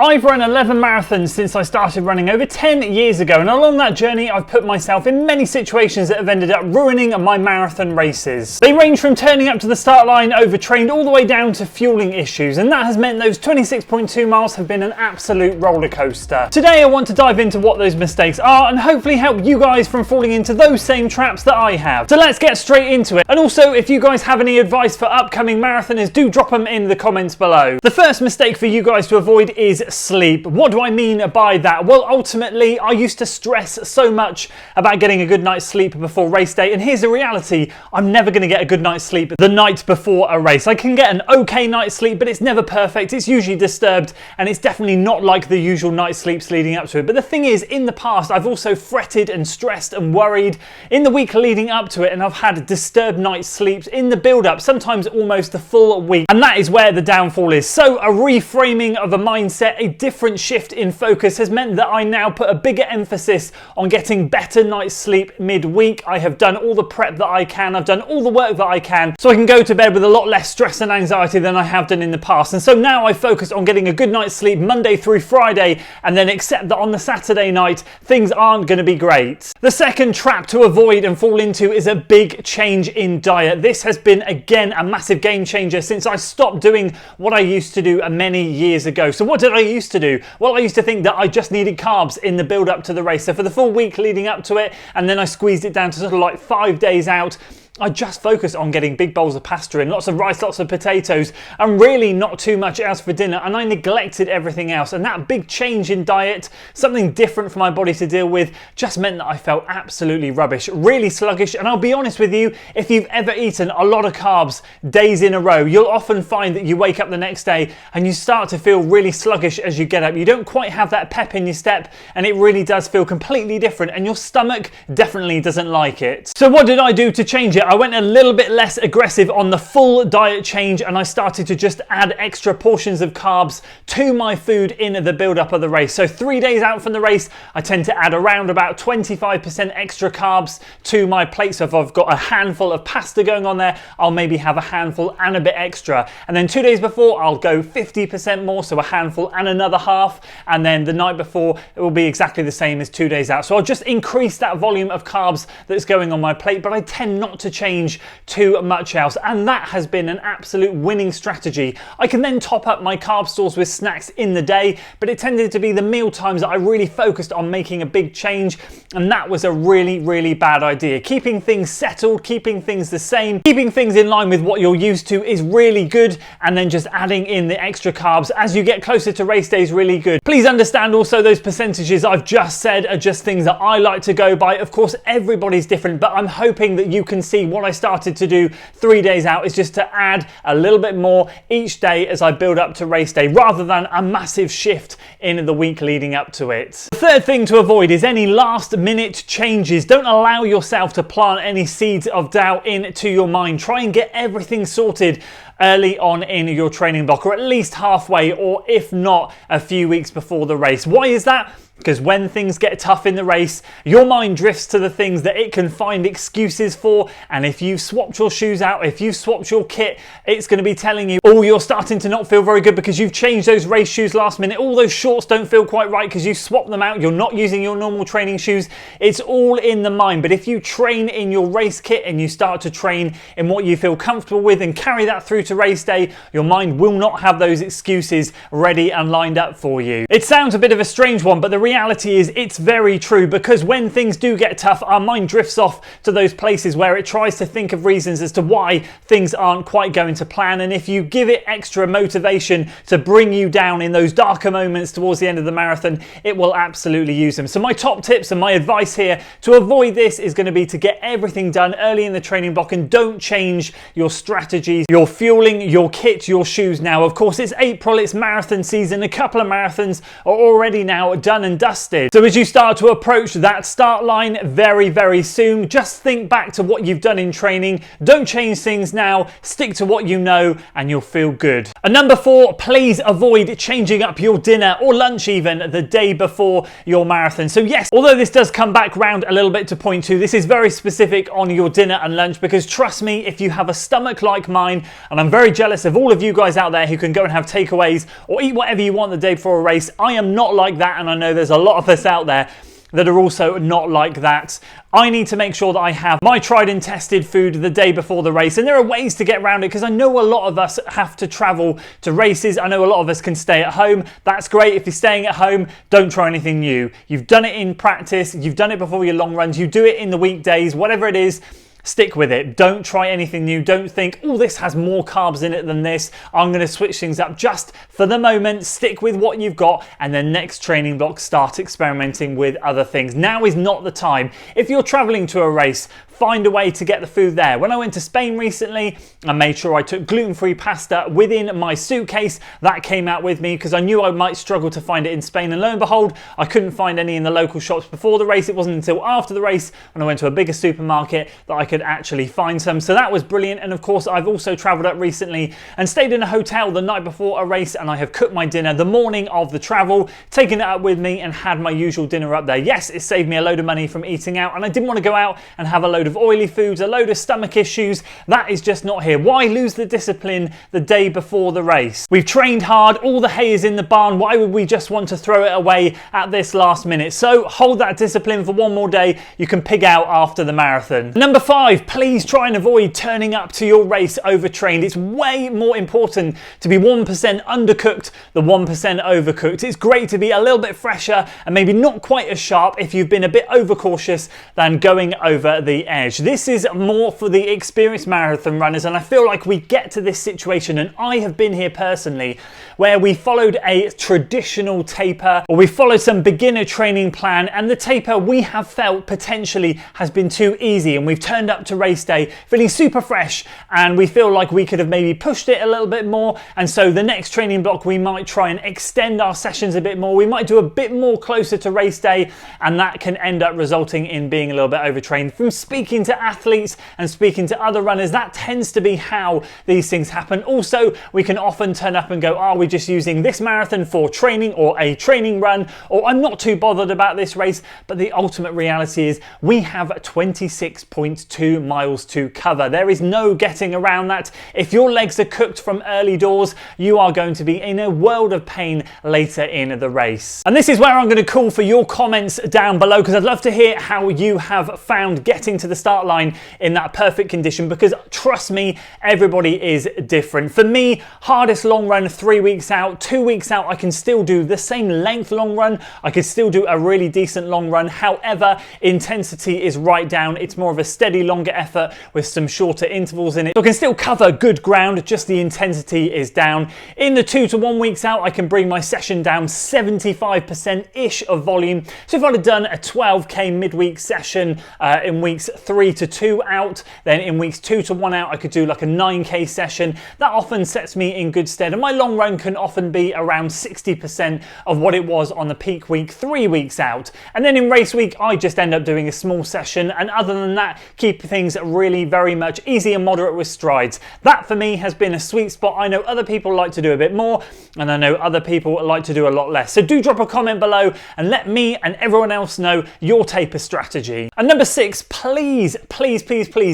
I've run 11 marathons since I started running over 10 years ago, and along that journey I've put myself in many situations that have ended up ruining my marathon races. They range from turning up to the start line overtrained all the way down to fueling issues, and that has meant those 26.2 miles have been an absolute roller coaster. Today I want to dive into what those mistakes are and hopefully help you guys from falling into those same traps that I have. So let's get straight into it. And also, if you guys have any advice for upcoming marathoners, do drop them in the comments below. The first mistake for you guys to avoid is sleep. What do I mean by that? Well, ultimately, I used to stress so much about getting a good night's sleep before race day, and here's the reality: I'm never going to get a good night's sleep the night before a race. I can get an okay night's sleep, but it's never perfect. It's usually disturbed, and it's definitely not like the usual night's sleeps leading up to it. But the thing is, in the past, I've also fretted and stressed and worried in the week leading up to it, and I've had disturbed night's sleeps in the build-up, sometimes almost the full week, and that is where the downfall is. So a reframing of a mindset, a different shift in focus has meant that I now put a bigger emphasis on getting better night's sleep midweek. I have done all the prep that I can, I've done all the work that I can, so I can go to bed with a lot less stress and anxiety than I have done in the past. And so now I focus on getting a good night's sleep Monday through Friday, and then accept that on the Saturday night things aren't going to be great. The second trap to avoid and fall into is a big change in diet. This has been again a massive game changer since I stopped doing what I used to do many years ago. So what did I used to do? Well, I used to think that I just needed carbs in the build up to the race. So for the full week leading up to it, and then I squeezed it down to sort of like 5 days out, I just focused on getting big bowls of pasta in, lots of rice, lots of potatoes, and really not too much else for dinner, and I neglected everything else. And that big change in diet, something different for my body to deal with, just meant that I felt absolutely rubbish, really sluggish. And I'll be honest with you, if you've ever eaten a lot of carbs days in a row, you'll often find that you wake up the next day and you start to feel really sluggish as you get up. You don't quite have that pep in your step, and it really does feel completely different, and your stomach definitely doesn't like it. So what did I do to change it? I went a little bit less aggressive on the full diet change, and I started to just add extra portions of carbs to my food in the build up of the race. So 3 days out from the race, I tend to add around about 25% extra carbs to my plate. So if I've got a handful of pasta going on there, I'll maybe have a handful and a bit extra. And then 2 days before, I'll go 50% more, so a handful and another half. And then the night before, it will be exactly the same as 2 days out. So I'll just increase that volume of carbs that's going on my plate, but I tend not to change too much else, and that has been an absolute winning strategy. I can then top up my carb stores with snacks in the day, but it tended to be the meal times that I really focused on making a big change, and that was a really bad idea. Keeping things settled, keeping things the same, keeping things in line with what you're used to is really good, and then just adding in the extra carbs as you get closer to race day is really good. Please understand also those percentages I've just said are just things that I like to go by. Of course, everybody's different, but I'm hoping that you can see what I started to do 3 days out is just to add a little bit more each day as I build up to race day, rather than a massive shift in the week leading up to it. The third thing to avoid is any last minute changes. Don't allow yourself to plant any seeds of doubt into your mind. Try and get everything sorted early on in your training block, or at least halfway, or if not, a few weeks before the race. Why is that? Because when things get tough in the race, your mind drifts to the things that it can find excuses for. And if you've swapped your shoes out, if you've swapped your kit, it's going to be telling you, oh, you're starting to not feel very good because you've changed those race shoes last minute. All those shorts don't feel quite right because you swapped them out. You're not using your normal training shoes. It's all in the mind. But if you train in your race kit and you start to train in what you feel comfortable with and carry that through to race day, your mind will not have those excuses ready and lined up for you. It sounds a bit of a strange one, but the reality is it's very true, because when things do get tough, our mind drifts off to those places where it tries to think of reasons as to why things aren't quite going to plan. And if you give it extra motivation to bring you down in those darker moments towards the end of the marathon, it will absolutely use them. So my top tips and my advice here to avoid this is going to be to get everything done early in the training block, and don't change your strategies, your fueling, your kit, your shoes. Now, of course, it's April, it's marathon season. A couple of marathons are already now done and dusted. So as you start to approach that start line very soon, just think back to what you've done in training. Don't change things now, stick to what you know and you'll feel good. And number 4, please avoid changing up your dinner or lunch even the day before your marathon. So yes, although this does come back round a little bit to point 2, this is very specific on your dinner and lunch, because trust me, if you have a stomach like mine, and I'm very jealous of all of you guys out there who can go and have takeaways or eat whatever you want the day before a race, I am not like that, and I know there's a lot of us out there that are also not like that. I need to make sure that I have my tried and tested food the day before the race, and there are ways to get around it, because I know a lot of us have to travel to races. I know a lot of us can stay at home. That's great. If you're staying at home, don't try anything new. You've done it in practice, you've done it before your long runs, you do it in the weekdays, whatever it is. Stick with it. Don't try anything new. Don't think, oh, this has more carbs in it than this, I'm going to switch things up. Just for the moment, stick with what you've got, and then next training block, start experimenting with other things. Now is not the time. If you're traveling to a race, find a way to get the food there. When I went to Spain recently, I made sure I took gluten-free pasta within my suitcase. That came out with me because I knew I might struggle to find it in Spain, and lo and behold, I couldn't find any in the local shops before the race. It wasn't until after the race, when I went to a bigger supermarket, that I could actually find some. So that was brilliant. And of course, I've also traveled up recently and stayed in a hotel the night before a race, and I have cooked my dinner the morning of the travel, taken it up with me and had my usual dinner up there. Yes, it saved me a load of money from eating out, and I didn't want to go out and have a load of oily foods, a load of stomach issues. That is just not here. Why lose the discipline the day before the race? We've trained hard, all the hay is in the barn. Why would we just want to throw it away at this last minute? So hold that discipline for one more day. You can pig out after the marathon. Number 5, please try and avoid turning up to your race overtrained. It's way more important to be 1% undercooked than 1% overcooked. It's great to be a little bit fresher and maybe not quite as sharp if you've been a bit overcautious than going over the edge. This is more for the experienced marathon runners, and I feel like we get to this situation, and I have been here personally, where we followed a traditional taper, or we followed some beginner training plan, and the taper we have felt potentially has been too easy, and we've turned up to race day feeling super fresh, and we feel like we could have maybe pushed it a little bit more. And so the next training block, we might try and extend our sessions a bit more. We might do a bit more closer to race day, and that can end up resulting in being a little bit overtrained. From speaking to athletes and speaking to other runners, that tends to be how these things happen. Also, we can often turn up and go, are we just using this marathon for training or a training run, or I'm not too bothered about this race. But the ultimate reality is we have 26.2 miles to cover. There is no getting around that. If your legs are cooked from early doors, you are going to be in a world of pain later in the race. And this is where I'm going to call for your comments down below, because I'd love to hear how you have found getting to the start line in that perfect condition, because trust me, everybody is different. For me, hardest long run 3 weeks out, 2 weeks out, I can still do the same length long run. I could still do a really decent long run. However, intensity is right down. It's more of a steady, longer effort with some shorter intervals in it. So I can still cover good ground, just the intensity is down. In the 2 to 1 weeks out, I can bring my session down 75%-ish of volume. So if I'd have done a 12k midweek session in weeks 3 to 2 out, then in weeks 2 to 1 out, I could do like a 9k session. That often sets me in good stead, and my long run can often be around 60% of what it was on the peak week 3 weeks out. And then in race week, I just end up doing a small session, and other than that, keep things really very much easy and moderate with strides. That for me has been a sweet spot. I know other people like to do a bit more, and I know other people like to do a lot less. So do drop a comment below and let me and everyone else know your taper strategy. And number 6, please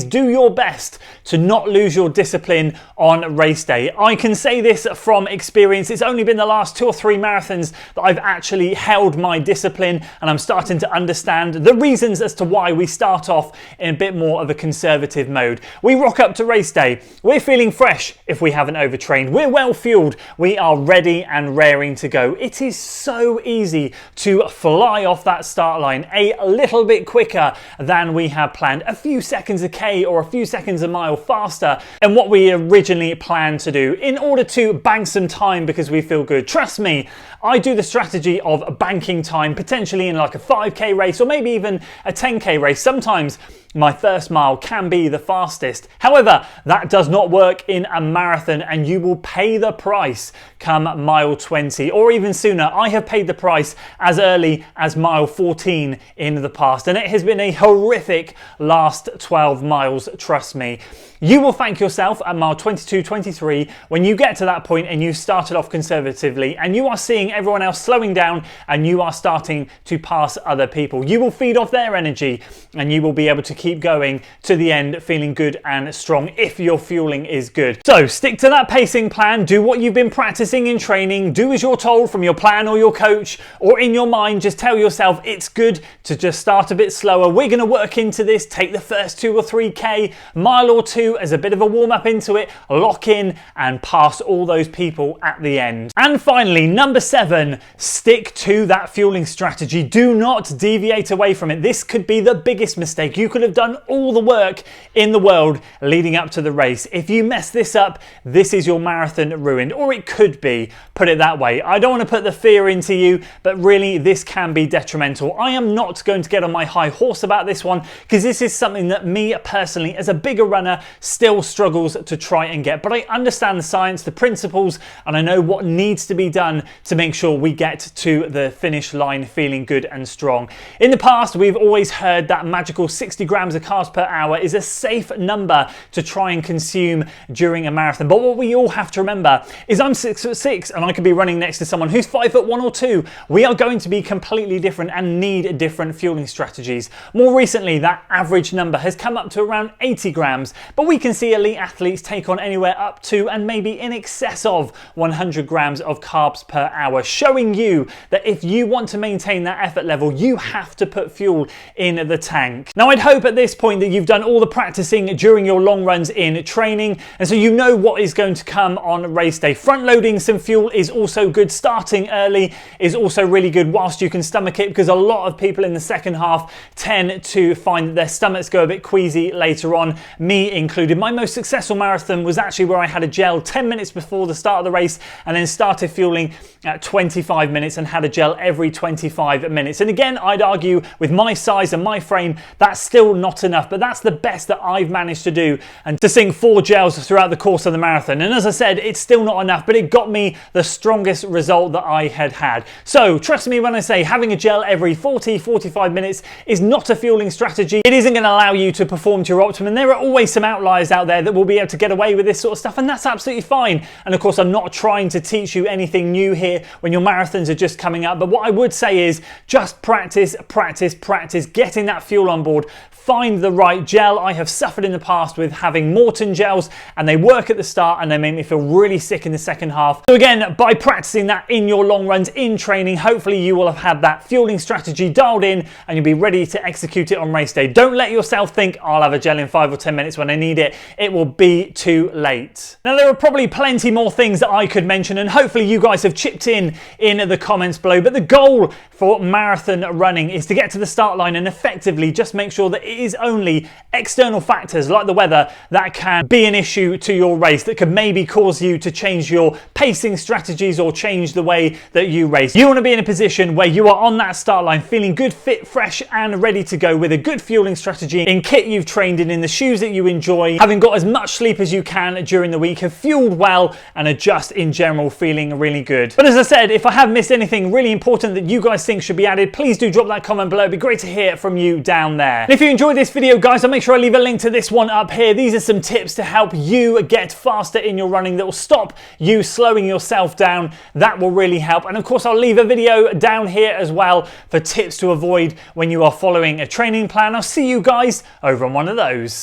do your best to not lose your discipline on race day. I can say this from experience. It's only been the last 2 or 3 marathons that I've actually held my discipline, and I'm starting to understand the reasons as to why we start off in a bit more of a conservative mode. We rock up to race day, we're feeling fresh if we haven't overtrained, we're well fueled, we are ready and raring to go. It is so easy to fly off that start line a little bit quicker than we have planned, a few seconds a K or a few seconds a mile faster than what we originally planned to do, in order to bank some time because we feel good. Trust me, I do the strategy of banking time, potentially in like a 5k race or maybe even a 10k race. Sometimes my first mile can be the fastest. However, that does not work in a marathon, and you will pay the price come mile 20 or even sooner. I have paid the price as early as mile 14 in the past, and it has been a horrific last 12 miles, trust me. You will thank yourself at mile 22, 23 when you get to that point and you started off conservatively and you are seeing everyone else slowing down and you are starting to pass other people. You will feed off their energy and you will be able to keep going to the end feeling good and strong if your fueling is good. So stick to that pacing plan, do what you've been practicing in training, do as you're told from your plan or your coach, or in your mind just tell yourself it's good to just start a bit slower. We're going to work into this, take the first 2 or 3k, mile or two as a bit of a warm up into it, lock in and pass all those people at the end. And finally, number 7, stick to that fueling strategy. Do not deviate away from it. This could be the biggest mistake. You could have done all the work in the world leading up to the race. If you mess this up, this is your marathon ruined, or it could be, put it that way. I don't want to put the fear into you, but really this can be detrimental. I am not going to get on my high horse about this one because this is something that me personally as a bigger runner still struggles to try and get, but I understand the science, the principles, and I know what needs to be done to make sure we get to the finish line feeling good and strong. In the past, we've always heard that magical 60 grams of carbs per hour is a safe number to try and consume during a marathon, but what we all have to remember is I'm 6'6" and I could be running next to someone who's 5'1" or 2. We are going to be completely different and need different fueling strategies. More recently, that average number has come up to around 80 grams, but we can see elite athletes take on anywhere up to and maybe in excess of 100 grams of carbs per hour, showing you that if you want to maintain that effort level, you have to put fuel in the tank. Now, I'd hope at this point that you've done all the practicing during your long runs in training, and so you know what is going to come on race day. Front loading some fuel is also good. Starting early is also really good whilst you can stomach it, because a lot of people in the second half tend to find that their stomachs go a bit queasy later on, me included. My most successful marathon was actually where I had a gel 10 minutes before the start of the race and then started fueling at 25 minutes and had a gel every 25 minutes. And again, I'd argue with my size and my frame, that's still not enough, but that's the best that I've managed to do, and to sink 4 gels throughout the course of the marathon. And as I said, it's still not enough, but it got me the strongest result that I had had. So trust me when I say having a gel every 40-45 minutes is not a fueling strategy. It isn't going to allow you to perform to your optimum. There are always some outliers out there that will be able to get away with this sort of stuff, and that's absolutely fine. And of course, I'm not trying to teach you anything new here when your marathons are just coming up, but what I would say is just practice, practice, practice getting that fuel on board. Find the right gel. I have suffered in the past with having Morton gels, and they work at the start and they make me feel really sick in the second half. So again, by practicing that in your long runs in training, hopefully you will have had that fueling strategy dialed in and you'll be ready to execute it on race day. Don't let yourself think I'll have a gel in 5 or 10 minutes when I need it. It will be too late. Now, there are probably plenty more things that I could mention, and hopefully you guys have chipped in the comments below, but the goal for marathon running is to get to the start line and effectively just make sure that it is only external factors like the weather that can be an issue to your race, that could maybe cause you to change your pacing strategies or change the way that you race. You want to be in a position where you are on that start line feeling good, fit, fresh and ready to go with a good fueling strategy in kit you've trained in the shoes that you enjoy, having got as much sleep as you can during the week, have fueled well and are just in general feeling really good. But as I said, if I have missed anything really important that you guys think should be added, please do drop that comment below. It'd be great to hear from you down there. And if you enjoyed this video, guys, I'll make sure I leave a link to this one up here. These are some tips to help you get faster in your running that will stop you slowing yourself down. That will really help. And of course, I'll leave a video down here as well for tips to avoid when you are following a training plan. I'll see you guys over on one of those.